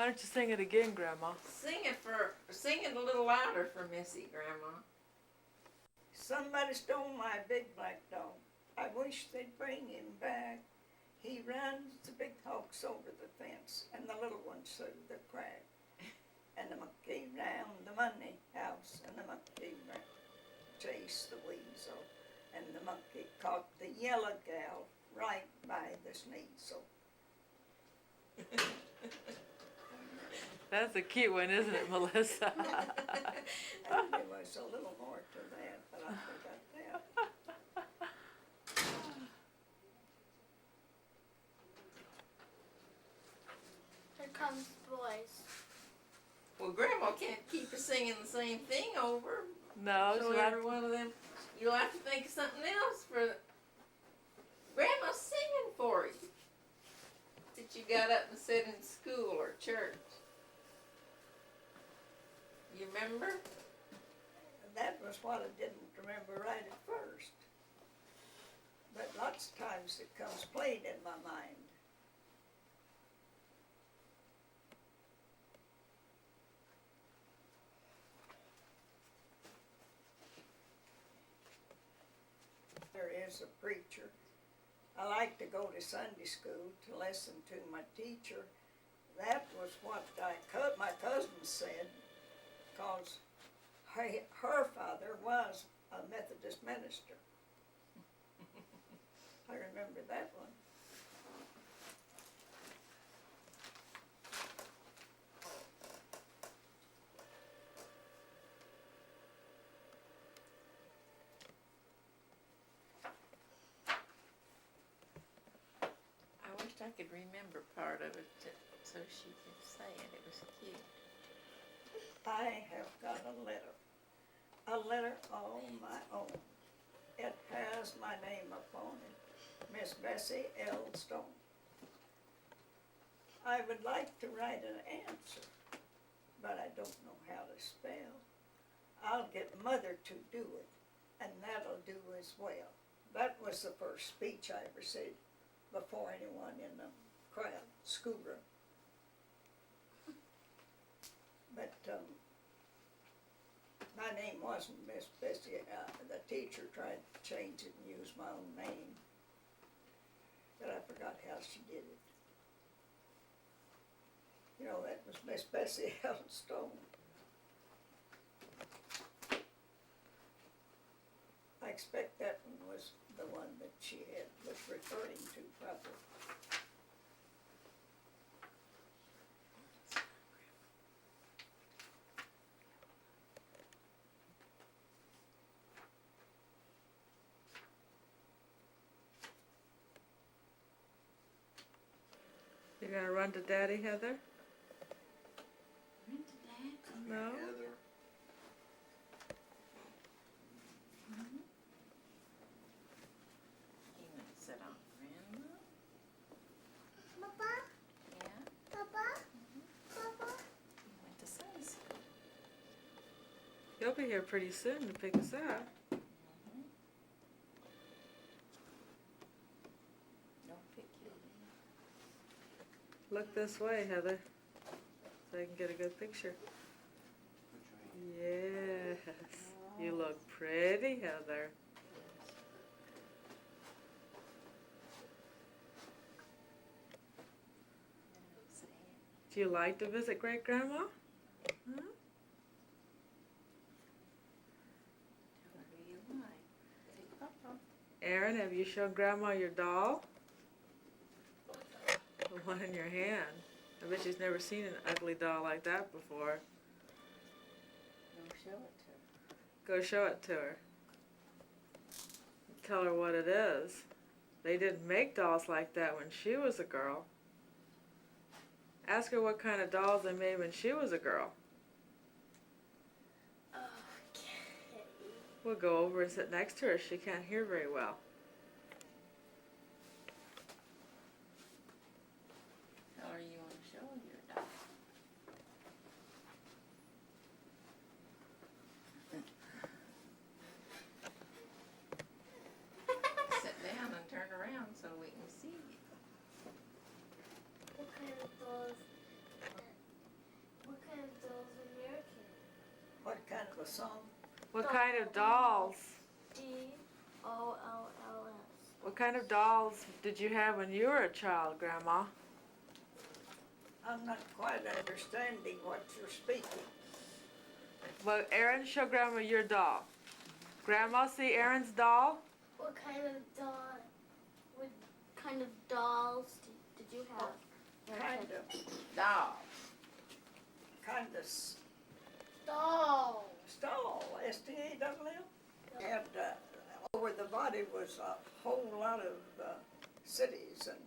don't you sing it again, Grandma? Sing it a little louder for Missy, Grandma. Somebody stole my big black dog. I wish they'd bring him back. He runs the big hogs over the fence, and the little ones through the crack. And the monkey round the money house, and the monkey chased the weasel. And the monkey caught the yellow gal right by the sneasel. That's a cute one, isn't it, Melissa? And there was a little more to that, but I forgot that. Here comes the boys. Well, Grandma can't keep us singing the same thing over. No, So she'll every have one of them, you'll have to think of something else for. Grandma's singing for you. That you got up and said in school or church. You remember? That was what I didn't remember right at first. But lots of times it comes played in my mind. There is a preacher. I like to go to Sunday school to listen to my teacher. That was what my cousin said, because her father was a Methodist minister. I remember that one. I wished I could remember part of it so she could say it. It was cute. I have got a letter all my own. It has my name upon it, Miss Bessie L. Stone. I would like to write an answer, but I don't know how to spell. I'll get Mother to do it, and that'll do as well. That was the first speech I ever said before anyone in the crowd, schoolroom. But my name wasn't Miss Bessie. The teacher tried to change it and use my own name, but I forgot how she did it. You know, that was Miss Bessie L. Stone. I expect that one was the one that she was referring to, probably. You gonna run to Daddy, Heather? Run to Dad. No? Heather. You went to sit on Grandma? Papa, Yeah. Papa, Papa. You went to Sunday school. He'll be here pretty soon to pick us up. Don't pick you. Look this way, Heather, so I can get a good picture. Put your hand. Yes, you look pretty, Heather. Do you like to visit great grandma? Huh? Tell her who you like. Take Papa. Aaron, have you shown grandma your doll? The one in your hand. I bet she's never seen an ugly doll like that before. Go show it to her. Go show it to her. Tell her what it is. They didn't make dolls like that when she was a girl. Ask her what kind of dolls they made when she was a girl. Okay. We'll go over and sit next to her. She can't hear very well. Tell her you want to show her your doll. Sit down and turn around so we can see you. What kind of dolls? What kind of dolls? DOLLS. What kind of dolls did you have when you were a child, Grandma? I'm not quite understanding what you're speaking. Well, Aaron, show Grandma your doll. Grandma, see Aaron's doll? What kind of doll? What kind of dolls did you have? Kind of, Dolls. kind of Doll. stall, S-T-A-L-L. And over the body was a whole lot of cities and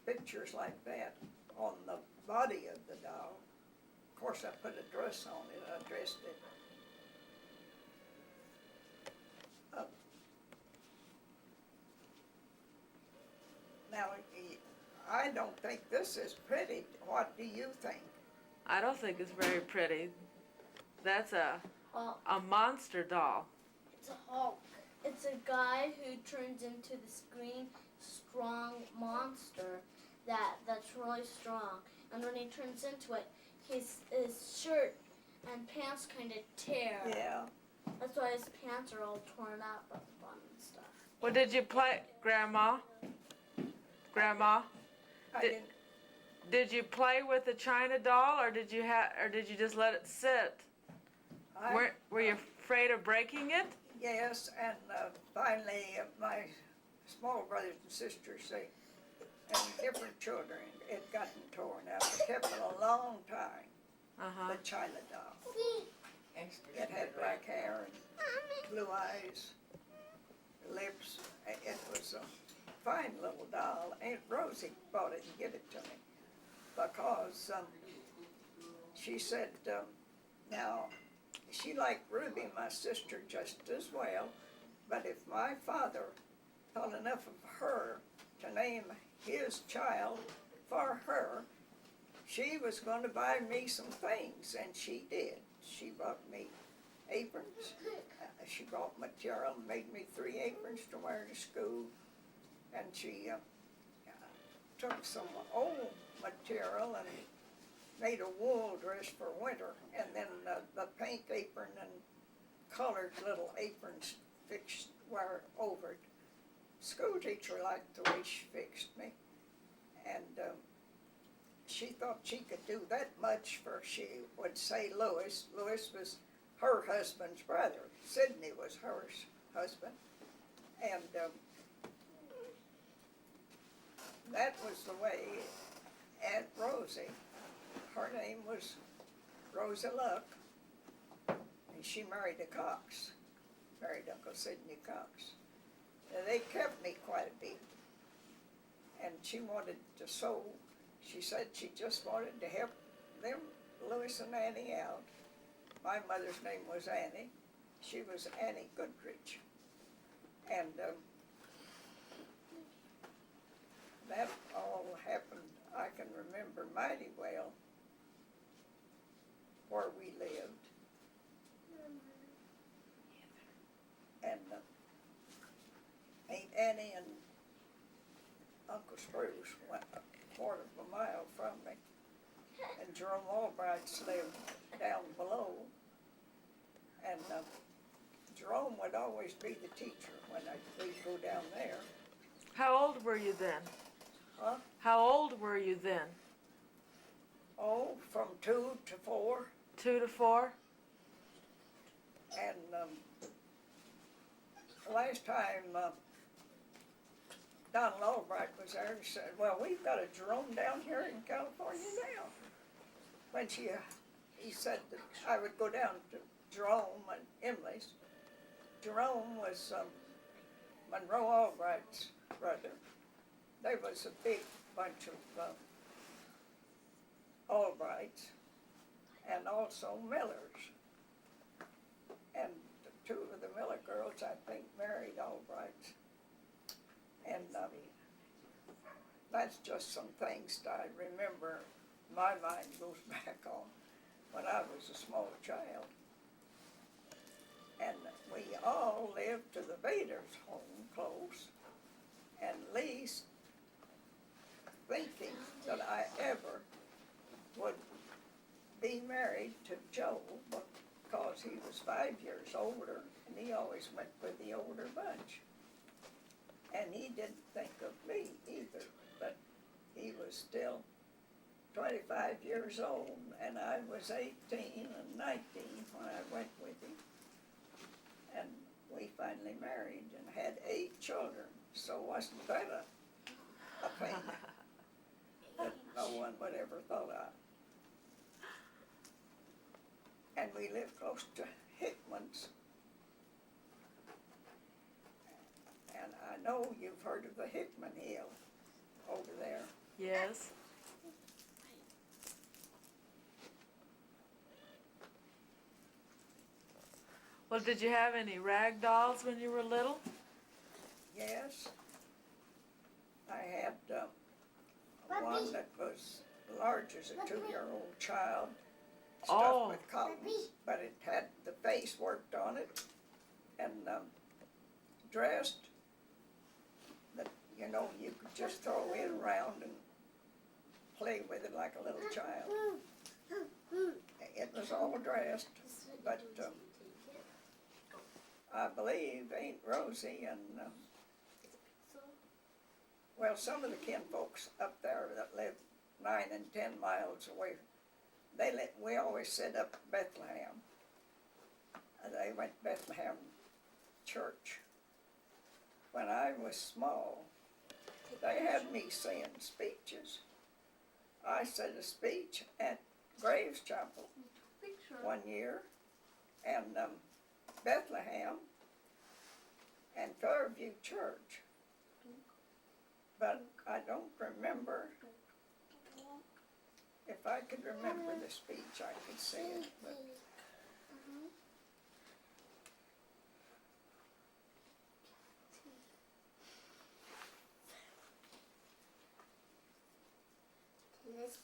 pictures like that on the body of the doll. Of course, I put a dress on it. I dressed it up. Now, I don't think this is pretty. What do you think? I don't think it's very pretty. That's Hulk. a monster doll. It's a Hulk. It's a guy who turns into this green, strong monster that's really strong. And when he turns into it, his shirt and pants kind of tear. Yeah. That's why his pants are all torn up at the bottom and stuff. Well, did you play, Grandma? Grandma, I Did- didn't. did you play with the China doll, or did you just let it sit? Were you afraid of breaking it? Yes, and finally, my small brothers and sisters, and different children, it gotten torn out. It kept it a long time, Uh-huh. the China doll. Extra It had good black hair and blue eyes, lips. It was a fine little doll. Aunt Rosie bought it and gave it to me because she said, now, she liked Ruby, my sister, just as well, but if my father thought enough of her to name his child for her, she was going to buy me some things, and she did. She bought me aprons. She bought material and made me 3 aprons to wear to school, and she took some old material and made a wool dress for winter, and then the pink apron and colored little aprons fixed were over it. School teacher liked the way she fixed me, and she thought she could do that much, for she would say Louis. Louis was her husband's brother. Sidney was her husband, and that was the way Aunt Rosie, her name was Rosa Luck, and she married a Cox, married Uncle Sidney Cox. And they kept me quite a bit, and she wanted to sew. She said she just wanted to help them, Louis and Annie, out. My mother's name was Annie. She was Annie Goodrich, and that all happened, I can remember mighty well where we lived. And Aunt Annie and Uncle Spruce went a quarter of a mile from me. And Jerome Albright's lived down below. And Jerome would always be the teacher when we'd go down there. How old were you then? Huh? How old were you then? Oh, from 2 to 4. 2 to 4? And last time Donald Albright was there, and said, well, we've got a Jerome down here in California now. When he said that I would go down to Jerome and Emily's. Jerome was Monroe Albright's brother. There was a big bunch of Albrights and also Millers. And the 2 of the Miller girls, I think, married Albrights. And that's just some things that I remember. My mind goes back on when I was a small child. And we all lived to the Vader's home close, and least thinking that I ever would be married to Joe, because because he was 5 years older, and he always went with the older bunch. And he didn't think of me either, but he was still 25 years old, and I was 18 and 19 when I went with him. And we finally married and had 8 children, so wasn't that a thing that no one would ever thought of. And we lived close to Hickman's. And I know you've heard of the Hickman Hill over there. Yes. Well, did you have any rag dolls when you were little? Yes. I had one that was large as a 2-year-old child, stuffed Oh. with cotton, but it had the face worked on it, and dressed that, you know, you could just throw it around and play with it like a little child. It was all dressed, but I believe Aunt Rosie and well, some of the kinfolks up there that live 9 and 10 miles away, we always sit up at Bethlehem. They went to Bethlehem Church. When I was small, they had me saying speeches. I said a speech at Graves Chapel one year, and Bethlehem, and Fairview Church. But I don't remember. If I could remember the speech, I could say it. But This